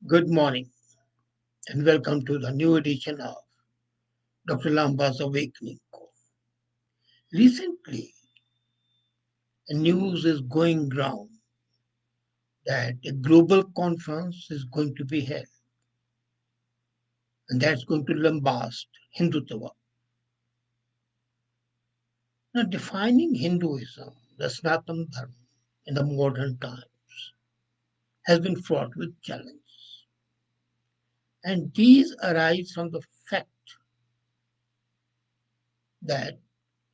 Good morning and welcome to the new edition of Dr. Lamba's Awakening Call. Recently, news is going round that a global conference is going to be held, and that's going to lambast Hindutava. Now, defining Hinduism, the Sanatana Dharma, in the modern times has been fraught with challenges. And these arise from the fact that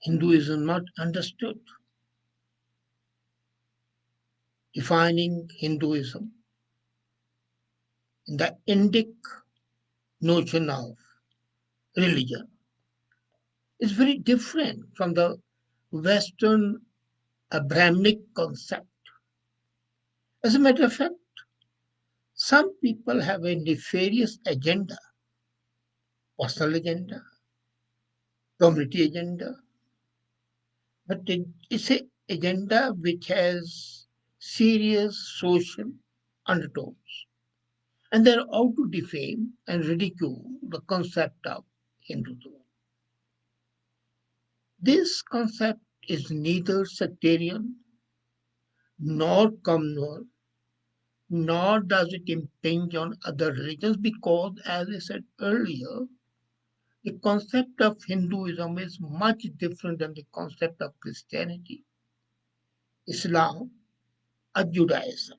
Hinduism is not understood. Defining Hinduism in the Indic notion of religion is very different from the Western-Abrahamic concept. As a matter of fact, some people have a nefarious agenda, personal agenda, community agenda, but it's an agenda which has serious social undertones. And they're out to defame and ridicule the concept of Hindutva. This concept is neither sectarian nor communal, nor does it impinge on other religions because, as I said earlier, the concept of Hinduism is much different than the concept of Christianity, Islam, or Judaism.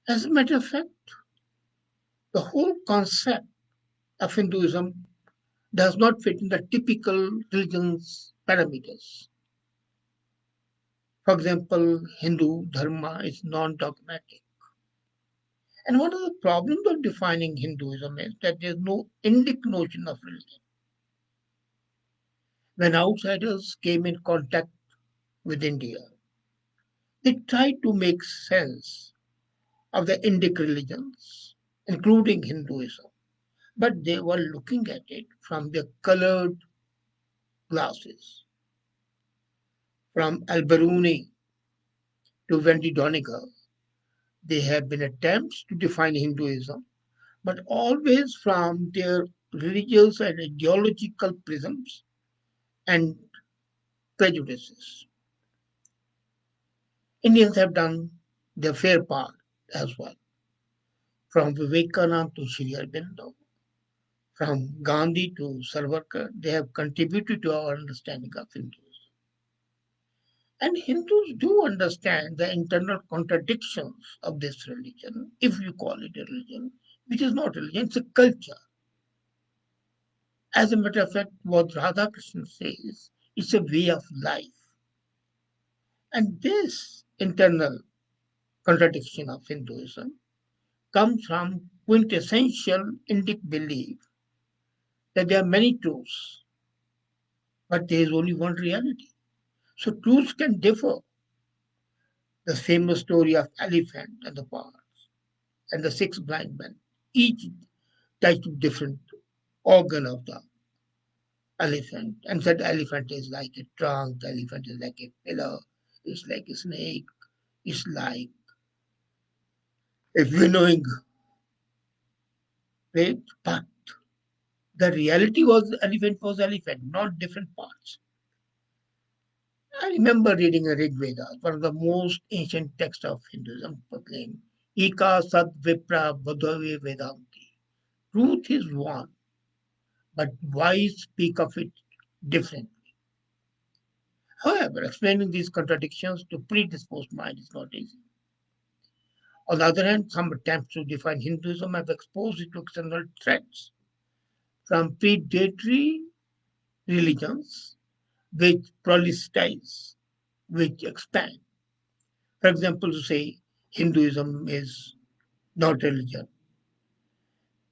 As a matter of fact, the whole concept of Hinduism does not fit in the typical religion's parameters. For example, Hindu Dharma is non dogmatic. And one of the problems of defining Hinduism is that there is no Indic notion of religion. When outsiders came in contact with India, they tried to make sense of the Indic religions, including Hinduism, but they were looking at it from their colored glasses. From Al-Biruni to Wendy Doniger, there have been attempts to define Hinduism, but always from their religious and ideological prisms and prejudices. Indians have done their fair part as well. From Vivekananda to Sri Aurobindo, from Gandhi to Savarkar, they have contributed to our understanding of Hinduism. And Hindus do understand the internal contradictions of this religion, if you call it a religion, which is not a religion, it's a culture. As a matter of fact, what Radhakrishnan says, it's a way of life. And this internal contradiction of Hinduism comes from quintessential Indic belief that there are many truths, but there is only one reality. So truths can differ. The famous story of elephant and the parts and the six blind men, each tied to different organ of the elephant, and said elephant is like a trunk, elephant is like a pillar, it's like a snake, it's like a winnowing plate, but the reality was elephant, not different parts. I remember reading a Rig Veda, one of the most ancient texts of Hinduism, proclaimed, Eka Sat Vipra Bodhave Vedanti. Truth is one, but why speak of it differently? However, explaining these contradictions to predisposed mind is not easy. On the other hand, some attempts to define Hinduism have exposed it to external threats from predatory religions which proliferate, which expand. For example, to say Hinduism is not religion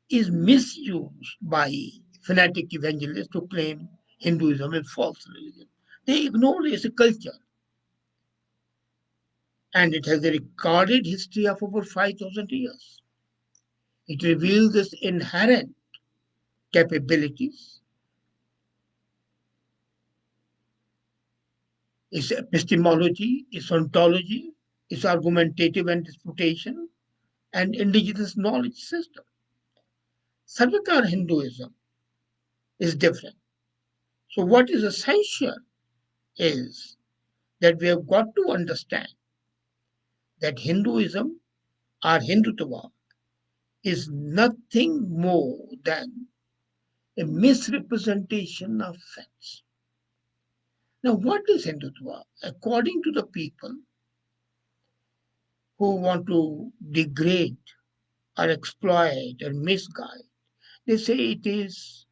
is misused by fanatic evangelists to claim Hinduism is false religion. They ignore it as a culture, and it has a recorded history of over 5,000 years. It reveals its inherent capabilities, its epistemology, its ontology, its argumentative and disputation, and indigenous knowledge system. Sarvakar Hinduism is different. So, what is essential is that we have got to understand that Hinduism or Hindutava is nothing more than a misrepresentation of facts. Now, what is Hindutva? According to the people who want to degrade or exploit or misguide, they say it is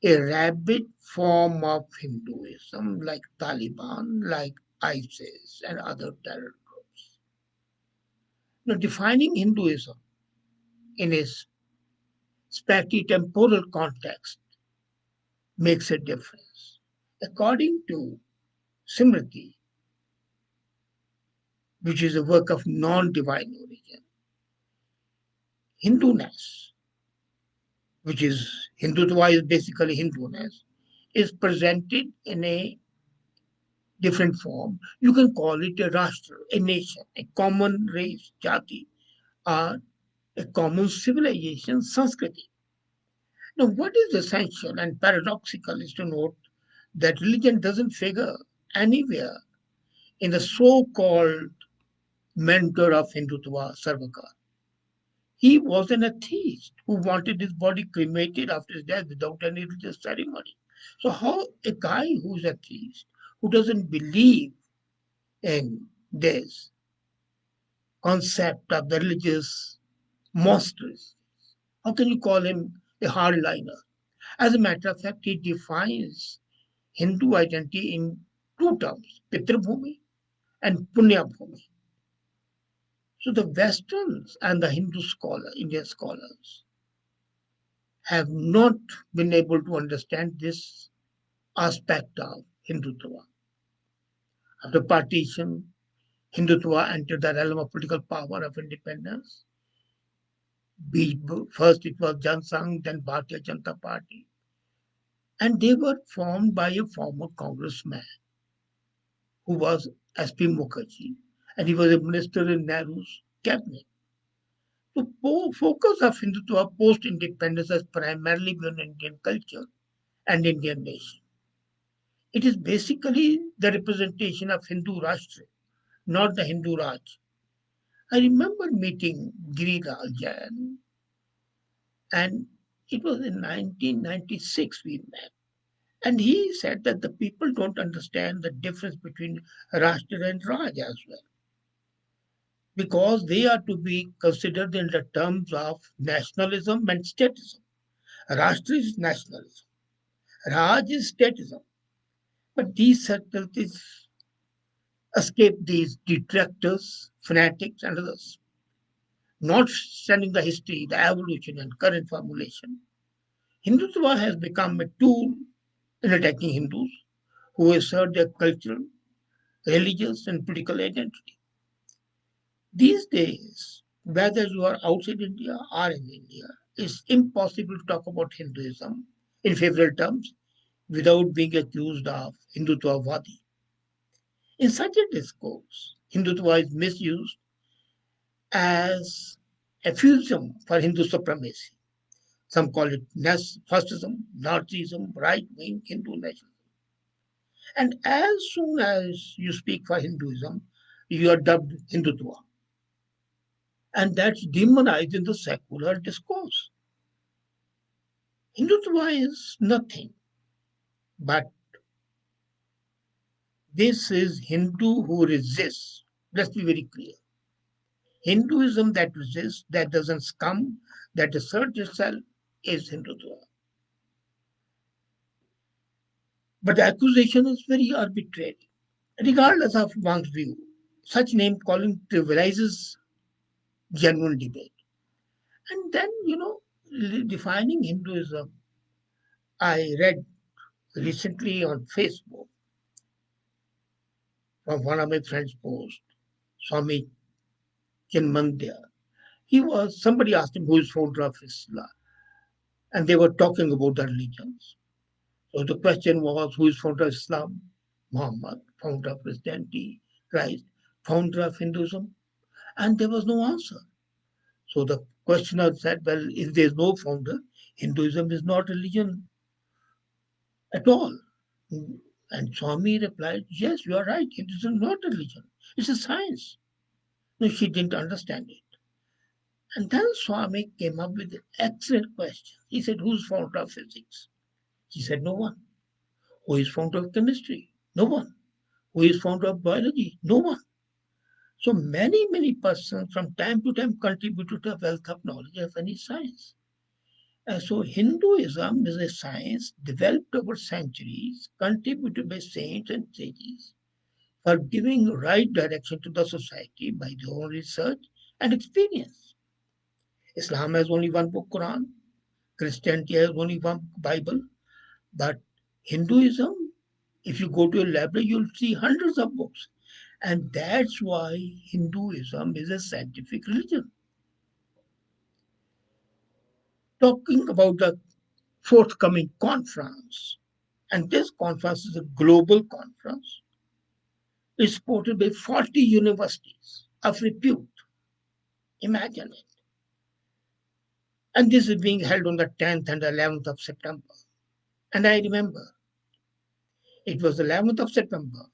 a rabid form of Hinduism like Taliban, like ISIS, and other terror groups. Now, defining Hinduism in a spatiotemporal context makes a difference. According to Simriti, which is a work of non divine origin, Hinduness, which is Hindutva is basically Hinduness, is presented in a different form. You can call it a Rashtra, a nation, a common race, jati, or a common civilization, Sanskriti. Now, what is essential and paradoxical is to note that religion doesn't figure anywhere in the so called mentor of Hindutva, Sarvakar. He was an atheist who wanted his body cremated after his death without any religious ceremony. So, how a guy who's atheist, who doesn't believe in this concept of the religious monsters, how can you call him a hardliner? As a matter of fact, he defines Hindu identity in two terms, Pitrabhumi and Punyabhumi. So the Westerns and the Indian scholars, have not been able to understand this aspect of Hindutva. After partition, Hindutva entered the realm of political power of independence. First it was Jansangh, then Bharatiya Janata Party. And they were formed by a former congressman who was S.P. Mukherjee, and he was a minister in Nehru's cabinet. The focus of Hindutva post-independence has primarily been on Indian culture and Indian nation. It is basically the representation of Hindu Rashtra, not the Hindu Raj. I remember meeting Giriraj Jain, and it was in 1996 we met. And he said that the people don't understand the difference between Rashtra and Raj as well, because they are to be considered in the terms of nationalism and statism. Rashtra is nationalism, Raj is statism. But these subtleties escape these detractors, fanatics, and others, not studying the history, the evolution, and current formulation. Hindutva has become a tool in attacking Hindus who assert their cultural, religious, and political identity. These days, whether you are outside India or in India, it's impossible to talk about Hinduism in favorable terms without being accused of Hindutvavadi. In such a discourse, Hindutva is misused as a euphemism for Hindu supremacy. Some call it fascism, Nazism, right wing Hindu nationalism. And as soon as you speak for Hinduism, you are dubbed Hindutva. And that's demonized in the secular discourse. Hindutva is nothing, but this is Hindu who resists. Let's be very clear. Hinduism that resists, that doesn't succumb, that asserts itself is Hindutva. But the accusation is very arbitrary. Regardless of one's view, such name calling trivializes genuine debate. And then, defining Hinduism, I read recently on Facebook from one of my friends' posts, Swami Chinmandya. Somebody asked him who is founder of Islam, and they were talking about the religions. So the question was, who is founder of Islam? Muhammad, founder of Christianity, Christ, founder of Hinduism, and there was no answer. So the questioner said, well, if there is no founder, Hinduism is not religion at all. And Swami replied, yes, you are right. Hinduism is not religion. It's a science. No, she didn't understand it. And then Swami came up with an excellent question. He said, who's founder of physics? He said, no one. Who is founder of chemistry? No one. Who is founder of biology? No one. So many persons from time to time contribute to the wealth of knowledge of any science. So Hinduism is a science developed over centuries, contributed by saints and sages for giving right direction to the society by their own research and experience. Islam has only one book, Quran. Christianity has only one Bible. But Hinduism, if you go to a library, you'll see hundreds of books. And that's why Hinduism is a scientific religion. Talking about the forthcoming conference, and this conference is a global conference, is supported by 40 universities of repute. Imagine it. And this is being held on the 10th and 11th of September. And I remember it was the 11th of September,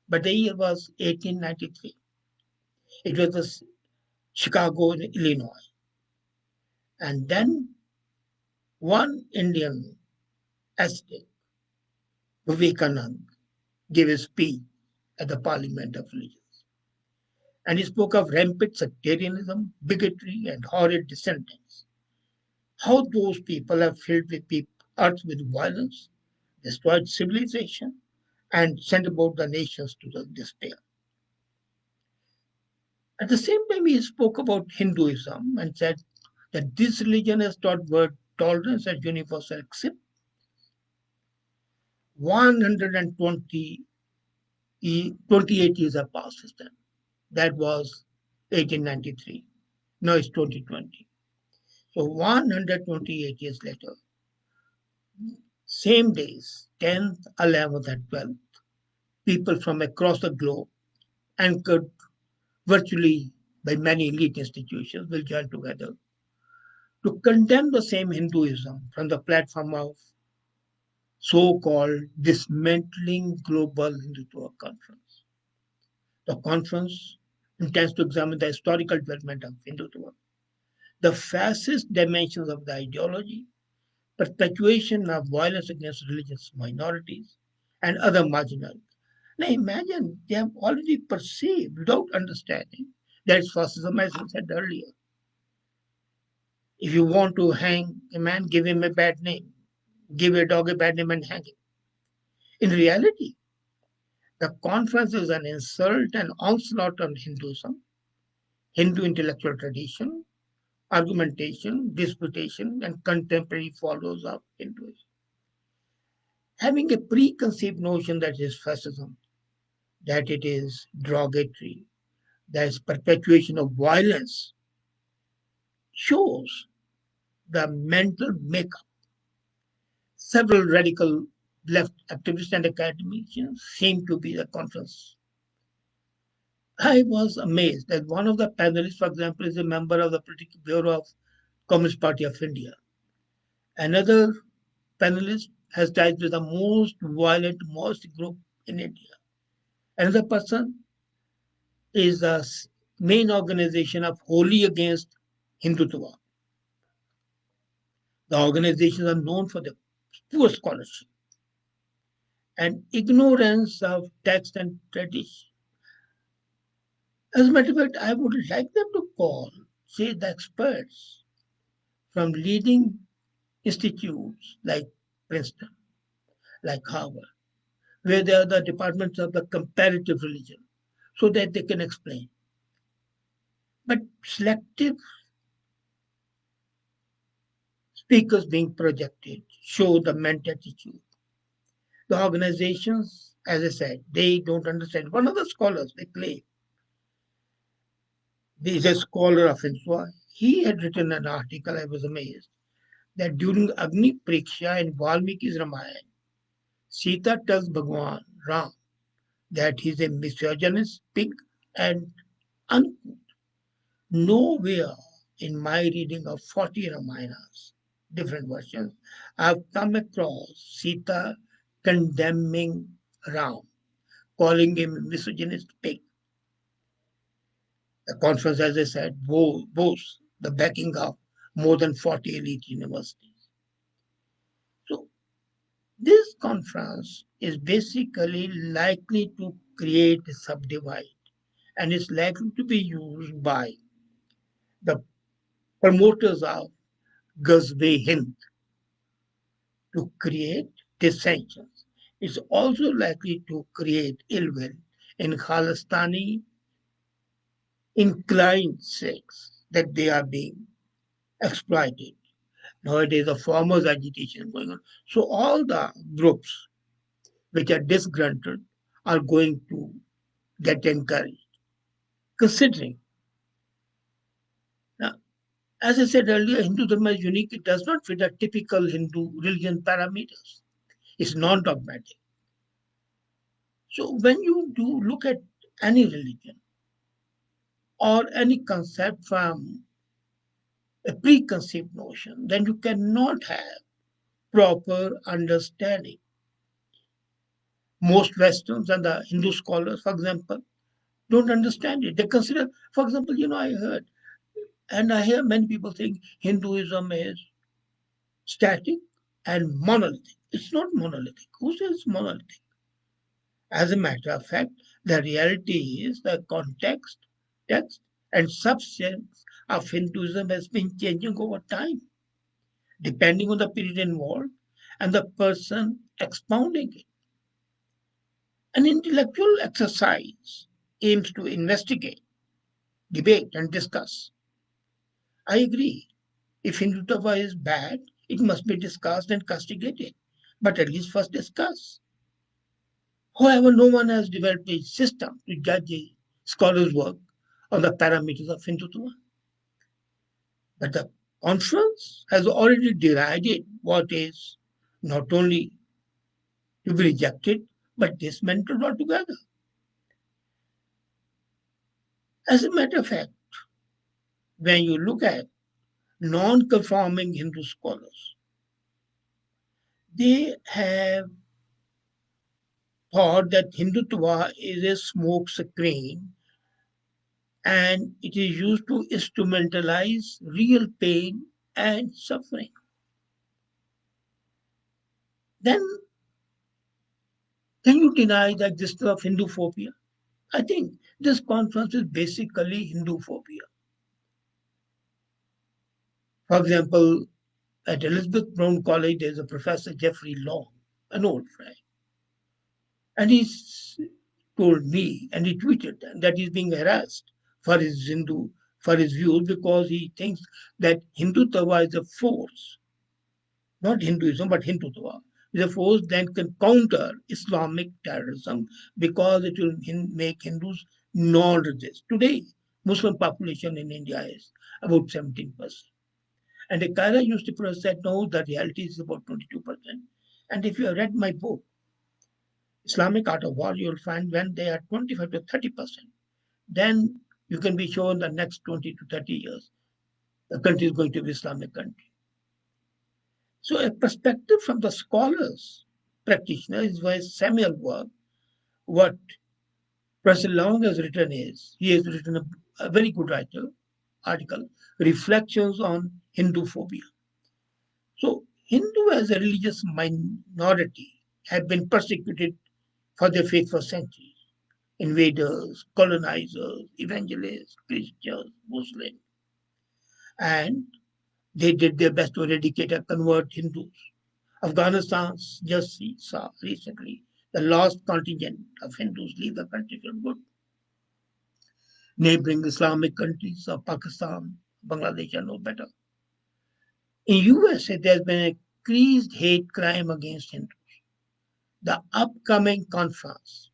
but the year was 1893. It was the Chicago, Illinois. And then one Indian ascetic, Vivekanand, gave a speech at the Parliament of Religions. And he spoke of rampant sectarianism, bigotry, and horrid descendants. How those people have filled the earth with violence, destroyed civilization, and sent about the nations to the despair. At the same time, he spoke about Hinduism and said that this religion has taught word tolerance and universal acceptance. 120 28 years have passed since then. That was 1893. Now it's 2020. So 128 years later, same days, 10th, 11th, and 12th, people from across the globe, anchored virtually by many elite institutions, will join together to condemn the same Hinduism from the platform of so-called dismantling global Hindutava conference. The conference intends to examine the historical development of Hindutva, the fascist dimensions of the ideology, perpetuation of violence against religious minorities, and other marginal. Now imagine they have already perceived without understanding that it's fascism, as I said earlier. If you want to hang a man, give him a bad name. Give a dog a bad name and hang him. In reality, the conference is an insult and onslaught on Hinduism, Hindu intellectual tradition, argumentation, disputation, and contemporary followers of Hinduism. Having a preconceived notion that it is fascism, that it is derogatory, that is perpetuation of violence, shows the mental makeup. Several radical left activists and academicians seem to be the conference. I was amazed that one of the panelists, for example, is a member of the Political Bureau of Communist Party of India. Another panelist has ties with the most violent Maoist group in India. Another person is the main organization of Wholly Against Hindutva. The organizations are known for their poor scholarship and ignorance of text and tradition. As a matter of fact, I would like them to call, say, the experts from leading institutes like Princeton, like Harvard, where they are the departments of the comparative religion, so that they can explain. But selective speakers being projected show the mental attitude. The organizations, as I said, they don't understand. One of the scholars, they claim, he's a scholar of Hindutva. He had written an article, I was amazed, that during Agni Pariksha in Valmiki's Ramayana, Sita tells Bhagwan Ram that he's a misogynist, pig, and uncouth. Nowhere in my reading of 40 Ramayanas, different versions, I've come across Sita condemning Ram, calling him a misogynist pig. The conference, as I said, boasts the backing of more than 40 elite universities. So this conference is basically likely to create a subdivide and is likely to be used by the promoters of Ghazwe Hind to create dissensions. It's also likely to create ill will in Khalistani inclined sects that they are being exploited. Nowadays, the farmers' agitation is going on. So all the groups which are disgruntled are going to get encouraged. Considering, now, as I said earlier, Hindu Dharma is unique. It does not fit the typical Hindu religion parameters. It's non-dogmatic. So when you do look at any religion or any concept from a preconceived notion, then you cannot have proper understanding. Most Westerns and the Hindu scholars, for example, don't understand it. They consider, for example, I heard and I hear many people think Hinduism is static and monolithic. It's not monolithic. Who says monolithic? As a matter of fact, the reality is the context, text, and substance of Hinduism has been changing over time, depending on the period involved and the person expounding it. An intellectual exercise aims to investigate, debate, and discuss. I agree. If Hindutava is bad, it must be discussed and castigated. But at least first discuss. However, no one has developed a system to judge a scholar's work on the parameters of Hindutva. But the conference has already derided what is not only to be rejected, but dismantled altogether. As a matter of fact, when you look at non-conforming Hindu scholars, they have thought that Hindutva is a smoke screen and it is used to instrumentalize real pain and suffering. Then can you deny the existence of Hindu phobia? I think this conference is basically Hindu phobia. For example, at Elizabeth Brown College, there's a professor, Jeffrey Long, an old friend, and he's told me and he tweeted that he's being harassed for his for his views because he thinks that Hindutva is a force, not Hinduism, but Hindutva, is a force that can counter Islamic terrorism because it will make Hindus non-resist. Today, Muslim population in India is about 17%. And the Kaira University professor said, no, the reality is about 22%. And if you have read my book, Islamic Art of War, you'll find when they are 25 to 30%, then you can be sure in the next 20 to 30 years, the country is going to be Islamic country. So a perspective from the scholars, practitioners, is why Samuel work, what Professor Long has written is, he has written a very good article, Reflections on Hindu Phobia. So Hindu as a religious minority have been persecuted for their faith for centuries. Invaders, colonizers, evangelists, Christians, Muslims, and they did their best to eradicate and convert Hindus. Afghanistan just saw recently the last contingent of Hindus leave the country for good. Neighboring Islamic countries of Pakistan, Bangladesh are no better. In USA, there's been increased hate crime against Hindus. The upcoming conference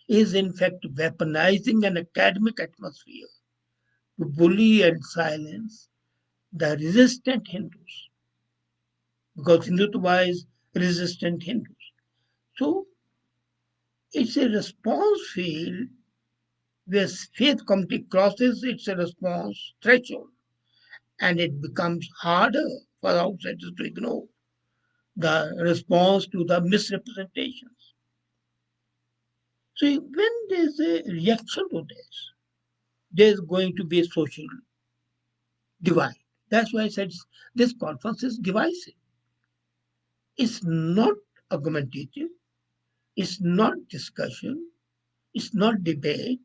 is in fact weaponizing an academic atmosphere to bully and silence the resistant Hindus because Hindutva is resistant Hindus. So it's a response field where faith community crosses its response threshold and it becomes harder for outsiders to ignore the response to the misrepresentations. So when there's a reaction to this, there's going to be a social divide. That's why I said this conference is divisive. It's not argumentative, it's not discussion, it's not debate,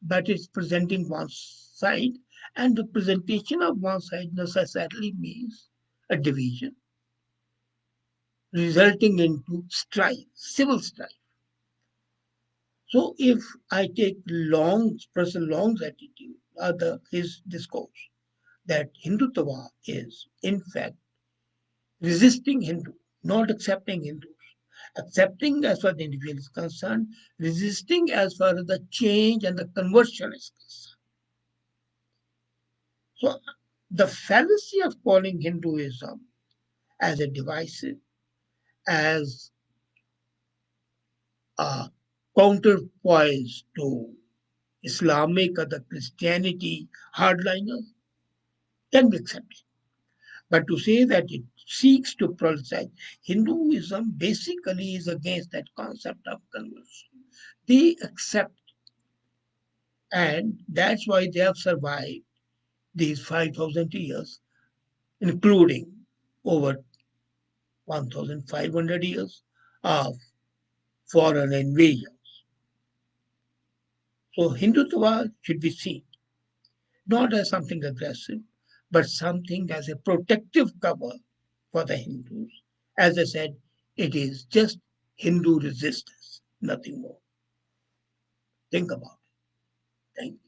but it's presenting one side, and the presentation of one side necessarily means a division, resulting into strife, civil strife. So if I take Professor Long's attitude, his discourse, that Hindutava is, in fact, resisting Hindu, not accepting Hindus, accepting as far as the individual is concerned, resisting as far as the change and the conversion is concerned. So the fallacy of calling Hinduism as a divisive, as a counterpoise to Islamic or the Christianity hardliners can be accepted. But to say that it seeks to politicize Hinduism basically is against that concept of conversion. They accept, and that's why they have survived these 5,000 years, including over 1,500 years of foreign invasion. So Hindutva should be seen not as something aggressive, but something as a protective cover for the Hindus. As I said, it is just Hindu resistance, nothing more. Think about it. Thank you.